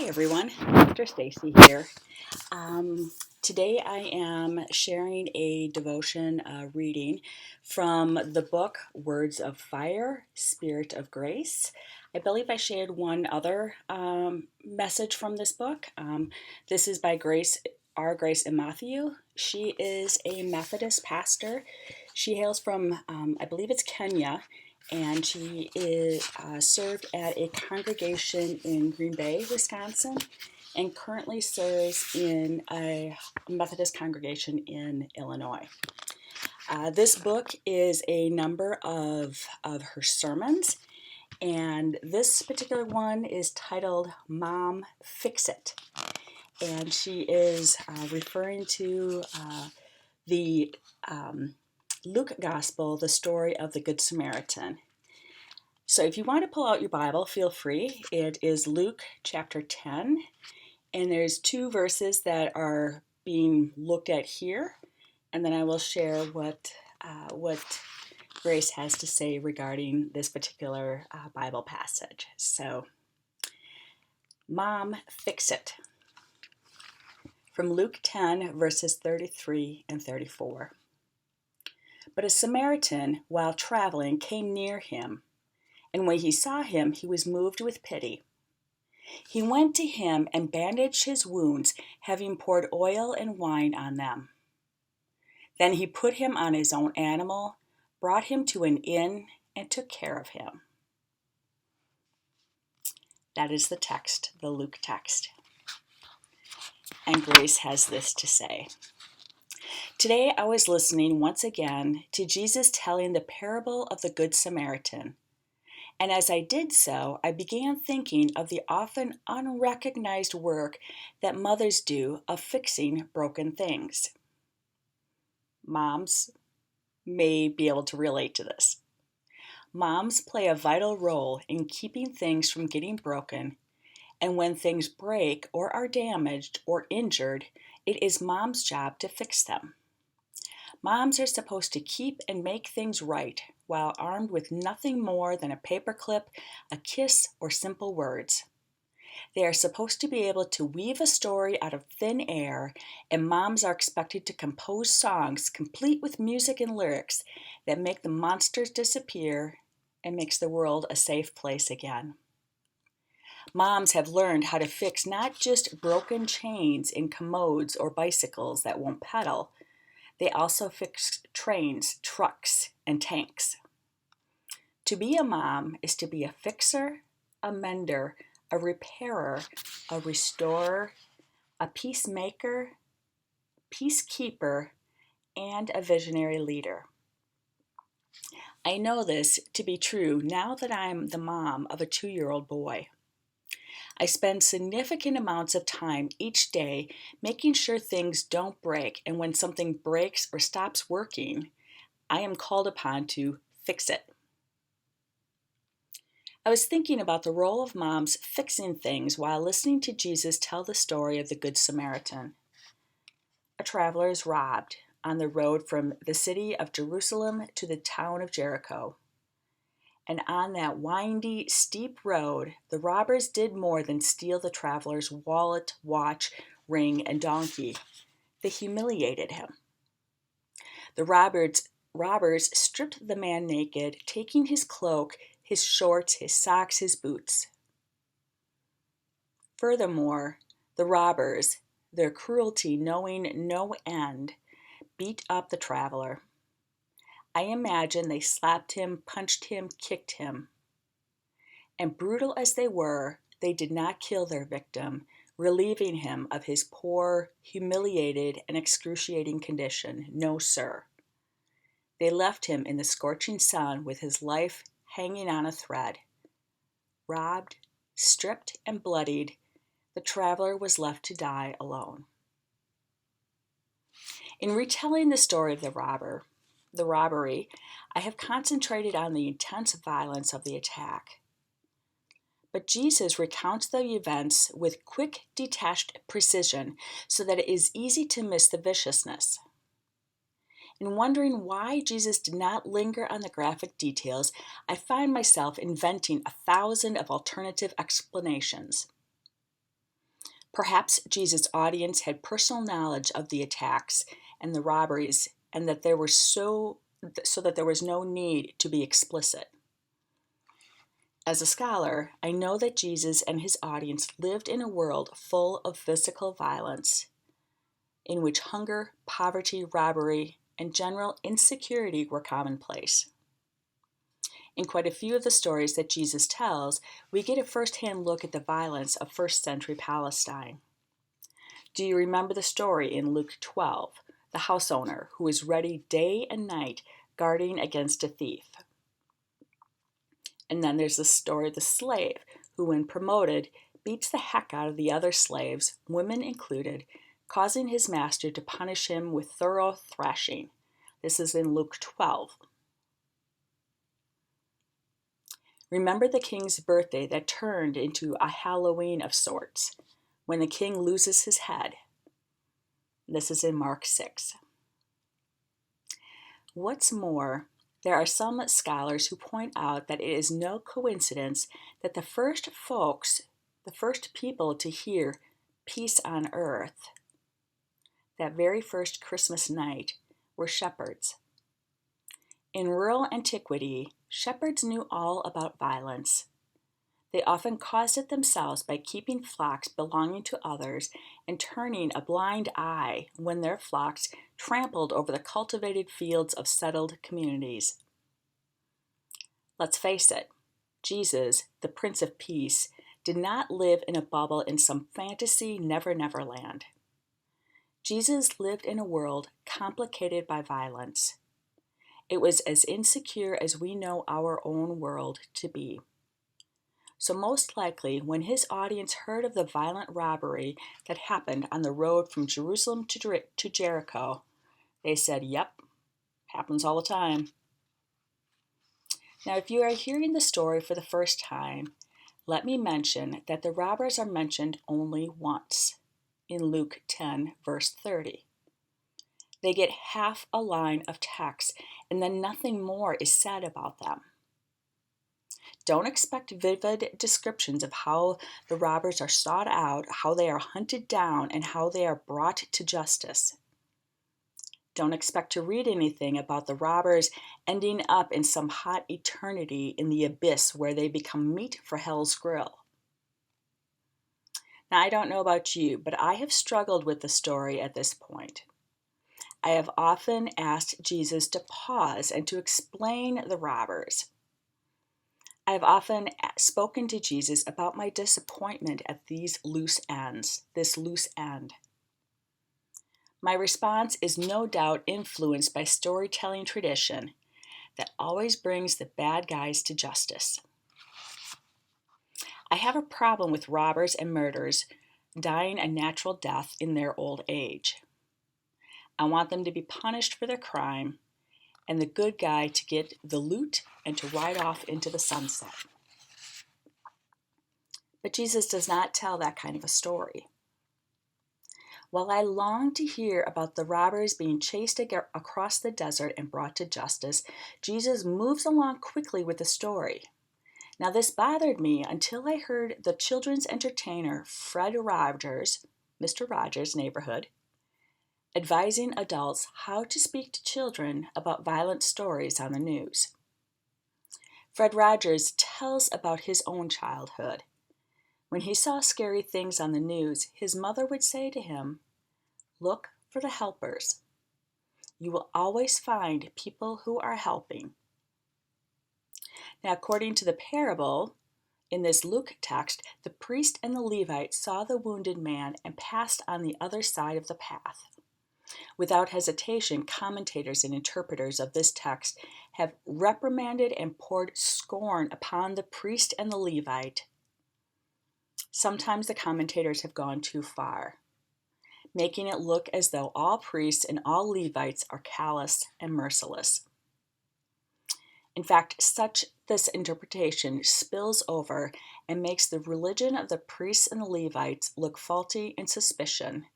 Hi everyone, Dr. Stacy here. Today I am sharing a devotion reading from the book Words of Fire, Spirit of Grace. I believe I shared one other message from this book. This is by Grace Imathiu. She is a Methodist pastor. She hails from, I believe it's Kenya, and she is served at a congregation in Green Bay, Wisconsin, and currently serves in a Methodist congregation in Illinois. This book is a number of her sermons, and this particular one is titled Mom, Fix It. And she is referring to the Luke Gospel, the story of the Good Samaritan. So if you want to pull out your Bible, feel free. It is Luke chapter 10, and there's two verses that are being looked at here, and then I will share what Grace has to say regarding this particular Bible passage. So, Mom, fix it. From Luke 10, verses 33 and 34. But a Samaritan, while traveling, came near him, and when he saw him, he was moved with pity. He went to him and bandaged his wounds, having poured oil and wine on them. Then he put him on his own animal, brought him to an inn, and took care of him. That is the text, the Luke text. And Grace has this to say. Today I was listening once again to Jesus telling the parable of the Good Samaritan. And as I did so, I began thinking of the often unrecognized work that mothers do of fixing broken things. Moms may be able to relate to this. Moms play a vital role in keeping things from getting broken, and when things break or are damaged or injured, it is mom's job to fix them. Moms are supposed to keep and make things right while armed with nothing more than a paperclip, a kiss, or simple words. They are supposed to be able to weave a story out of thin air, and moms are expected to compose songs complete with music and lyrics that make the monsters disappear and makes the world a safe place again. Moms have learned how to fix not just broken chains in commodes or bicycles that won't pedal. They also fix trains, trucks, and tanks. To be a mom is to be a fixer, a mender, a repairer, a restorer, a peacemaker, peacekeeper, and a visionary leader. I know this to be true now that I'm the mom of a 2-year-old boy. I spend significant amounts of time each day making sure things don't break, and when something breaks or stops working, I am called upon to fix it. I was thinking about the role of moms fixing things while listening to Jesus tell the story of the Good Samaritan. A traveler is robbed on the road from the city of Jerusalem to the town of Jericho. And on that windy, steep road, the robbers did more than steal the traveler's wallet, watch, ring, and donkey. They humiliated him. The robbers stripped the man naked, taking his cloak, his shorts, his socks, his boots. Furthermore, the robbers, their cruelty knowing no end, beat up the traveler. I imagine they slapped him, punched him, kicked him. And brutal as they were, they did not kill their victim, relieving him of his poor, humiliated, and excruciating condition. No, sir. They left him in the scorching sun with his life hanging on a thread. Robbed, stripped, and bloodied, the traveler was left to die alone. In retelling the story of the robbery, I have concentrated on the intense violence of the attack. But Jesus recounts the events with quick, detached precision so that it is easy to miss the viciousness. In wondering why Jesus did not linger on the graphic details, I find myself inventing 1,000 of alternative explanations. Perhaps Jesus' audience had personal knowledge of the attacks and the robberies, and that there were so that there was no need to be explicit. As a scholar, I know that Jesus and his audience lived in a world full of physical violence, in which hunger, poverty, robbery, and general insecurity were commonplace. In quite a few of the stories that Jesus tells, we get a first-hand look at the violence of first-century Palestine. Do you remember the story in Luke 12, the house owner who is ready day and night guarding against a thief? And then there's the story of the slave who, when promoted, beats the heck out of the other slaves, women included, causing his master to punish him with thorough thrashing. This is in Luke 12. Remember the king's birthday that turned into a Halloween of sorts, when the king loses his head. This is in Mark 6. What's more, there are some scholars who point out that it is no coincidence that the first people to hear peace on earth, that very first Christmas night, were shepherds. In rural antiquity, shepherds knew all about violence. They often caused it themselves by keeping flocks belonging to others and turning a blind eye when their flocks trampled over the cultivated fields of settled communities. Let's face it, Jesus, the Prince of Peace, did not live in a bubble in some fantasy never land. Jesus lived in a world complicated by violence. It was as insecure as we know our own world to be. So most likely, when his audience heard of the violent robbery that happened on the road from Jerusalem to Jericho, they said, "Yep, happens all the time." Now, if you are hearing the story for the first time, let me mention that the robbers are mentioned only once, in Luke 10, verse 30. They get half a line of text, and then nothing more is said about them. Don't expect vivid descriptions of how the robbers are sought out, how they are hunted down, and how they are brought to justice. Don't expect to read anything about the robbers ending up in some hot eternity in the abyss where they become meat for hell's grill. Now, I don't know about you, but I have struggled with the story at this point. I have often asked Jesus to pause and to explain the robbers. I have often spoken to Jesus about my disappointment at this loose end. My response is no doubt influenced by storytelling tradition that always brings the bad guys to justice. I have a problem with robbers and murderers dying a natural death in their old age. I want them to be punished for their crime, and the good guy to get the loot and to ride off into the sunset. But Jesus does not tell that kind of a story. While I long to hear about the robbers being chased across the desert and brought to justice, Jesus moves along quickly with the story. Now, this bothered me until I heard the children's entertainer Fred Rogers, Mr. Rogers' Neighborhood, advising adults how to speak to children about violent stories on the news. Fred Rogers tells about his own childhood. When he saw scary things on the news, his mother would say to him, "Look for the helpers. You will always find people who are helping." Now, according to the parable, in this Luke text, the priest and the Levite saw the wounded man and passed on the other side of the path. Without hesitation, commentators and interpreters of this text have reprimanded and poured scorn upon the priest and the Levite. Sometimes the commentators have gone too far, making it look as though all priests and all Levites are callous and merciless. In fact, this interpretation spills over and makes the religion of the priests and the Levites look faulty and suspicion,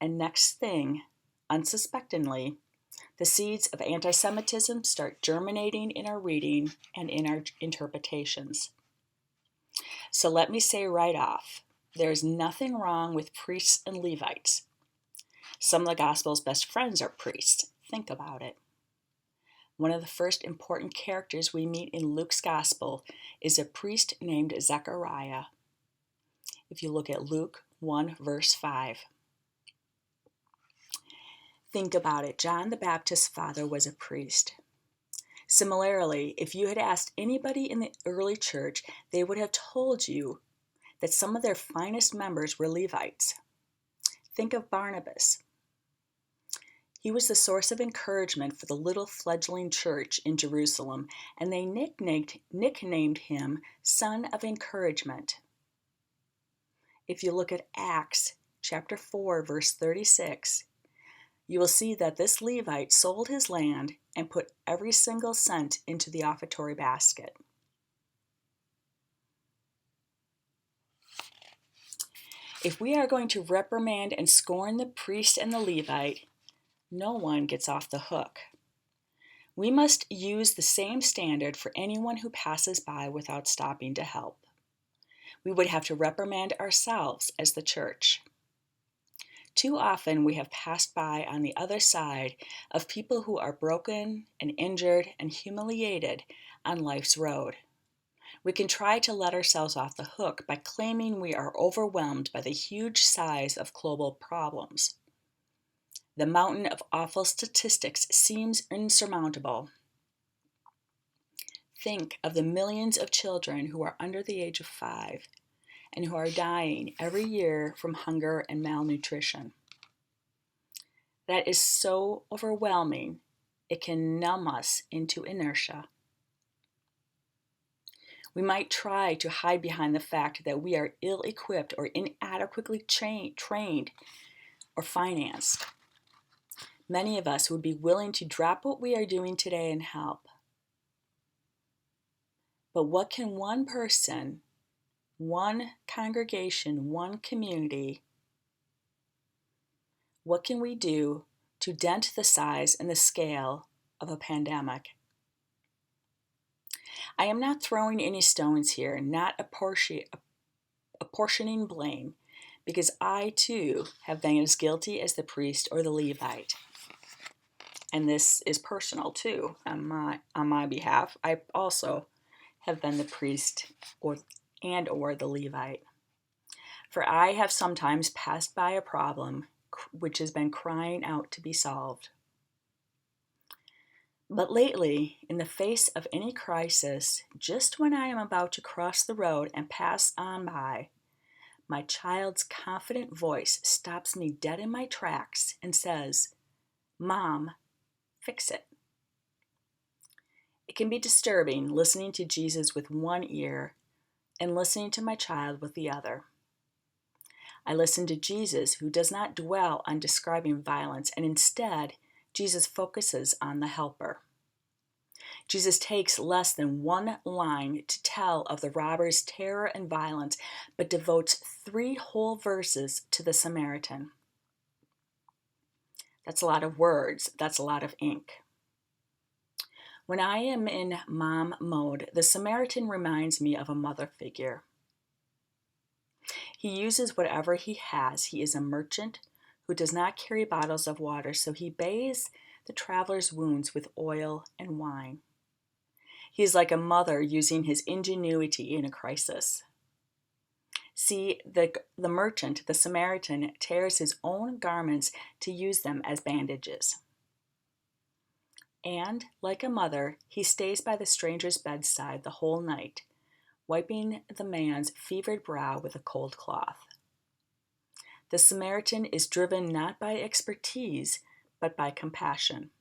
and next thing, unsuspectingly, the seeds of anti-Semitism start germinating in our reading and in our interpretations. So let me say right off, There is nothing wrong with priests and Levites. Some of the gospel's best friends are priests. Think about it. One of the first important characters we meet in Luke's gospel is a priest named Zechariah. If you look at Luke 1, verse 5. Think about it. John the Baptist's father was a priest. Similarly, if you had asked anybody in the early church, they would have told you that some of their finest members were Levites. Think of Barnabas. He was the source of encouragement for the little fledgling church in Jerusalem, and they nicknamed him Son of Encouragement. If you look at Acts chapter 4, verse 36, you will see that this Levite sold his land and put every single cent into the offertory basket. If we are going to reprimand and scorn the priest and the Levite, no one gets off the hook. We must use the same standard for anyone who passes by without stopping to help. We would have to reprimand ourselves as the church. Too often we have passed by on the other side of people who are broken and injured and humiliated on life's road. We can try to let ourselves off the hook by claiming we are overwhelmed by the huge size of global problems. The mountain of awful statistics seems insurmountable. Think of the millions of children who are under the age of 5 and who are dying every year from hunger and malnutrition. That is so overwhelming, it can numb us into inertia. We might try to hide behind the fact that we are ill-equipped or inadequately trained or financed. Many of us would be willing to drop what we are doing today and help. But what can one person, one congregation, one community, what can we do to dent the size and the scale of a pandemic? I am not throwing any stones here, not apportioning blame, because I too have been as guilty as the priest or the Levite. And this is personal too on my behalf. I also have been the priest or the Levite. For I have sometimes passed by a problem which has been crying out to be solved. But lately, in the face of any crisis, just when I am about to cross the road and pass on by, my child's confident voice stops me dead in my tracks and says, "Mom, fix it." It can be disturbing listening to Jesus with one ear and listening to my child with the other. I listen to Jesus, who does not dwell on describing violence, and instead, Jesus focuses on the helper. Jesus takes less than one line to tell of the robber's terror and violence, but devotes 3 whole verses to the Samaritan. That's a lot of words. That's a lot of ink. When I am in mom mode, the Samaritan reminds me of a mother figure. He uses whatever he has. He is a merchant who does not carry bottles of water, so he bathes the traveler's wounds with oil and wine. He is like a mother using his ingenuity in a crisis. See, the merchant, the Samaritan, tears his own garments to use them as bandages. And, like a mother, he stays by the stranger's bedside the whole night, wiping the man's fevered brow with a cold cloth. The Samaritan is driven not by expertise, but by compassion.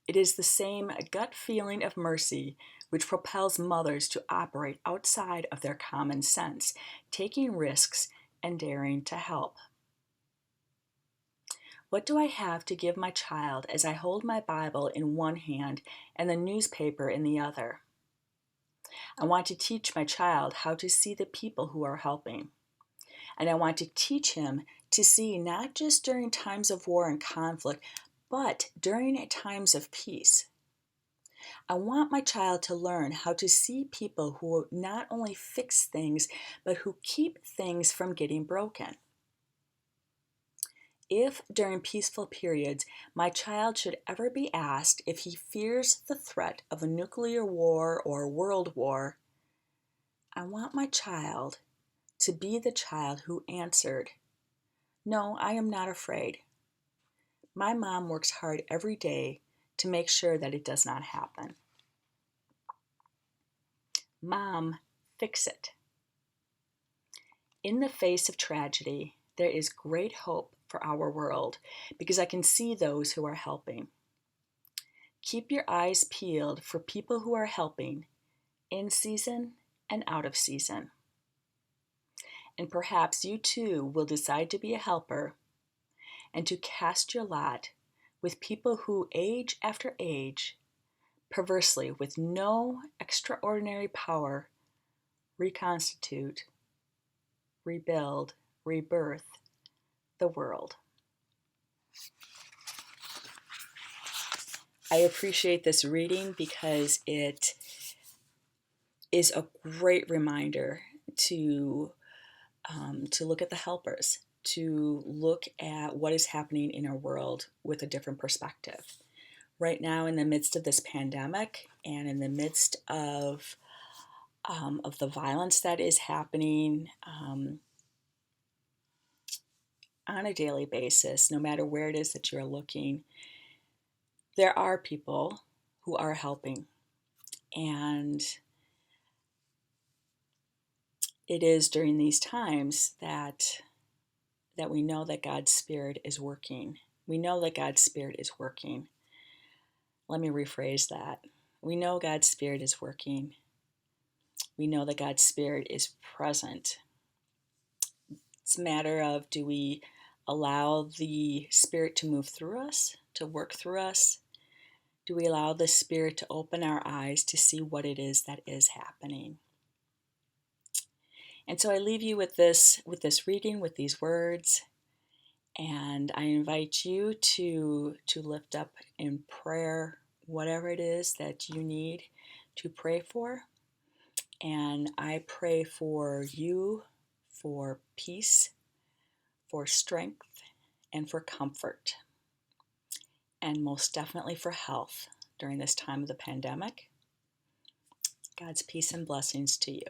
It is the same gut feeling of mercy which propels mothers to operate outside of their common sense, taking risks and daring to help. What do I have to give my child as I hold my Bible in one hand and the newspaper in the other? I want to teach my child how to see the people who are helping. And I want to teach him to see not just during times of war and conflict, but during times of peace. I want my child to learn how to see people who not only fix things, but who keep things from getting broken. If during peaceful periods my child should ever be asked if he fears the threat of a nuclear war or world war, I want my child to be the child who answered, "No, I am not afraid. My mom works hard every day to make sure that it does not happen." Mom, fix it. In the face of tragedy, there is great hope for our world because I can see those who are helping. Keep your eyes peeled for people who are helping in season and out of season. And perhaps you too will decide to be a helper and to cast your lot with people who, age after age, perversely, with no extraordinary power, reconstitute, rebuild, rebirth the world. I appreciate this reading because it is a great reminder to look at the helpers, to look at what is happening in our world with a different perspective. Right now, in the midst of this pandemic and in the midst of the violence that is happening on a daily basis, no matter where it is that you're looking, there are people who are helping. And it is during these times that we know that God's Spirit is working. We know that God's Spirit is working. Let me rephrase that. We know God's Spirit is working. We know that God's Spirit is present. It's a matter of, do we allow the Spirit to move through us, to work through us? Do we allow the Spirit to open our eyes to see what it is that is happening? And so I leave you with this reading, with these words, and I invite you to lift up in prayer whatever it is that you need to pray for. And I pray for you, for peace, for strength, and for comfort, and most definitely for health during this time of the pandemic. God's peace and blessings to you.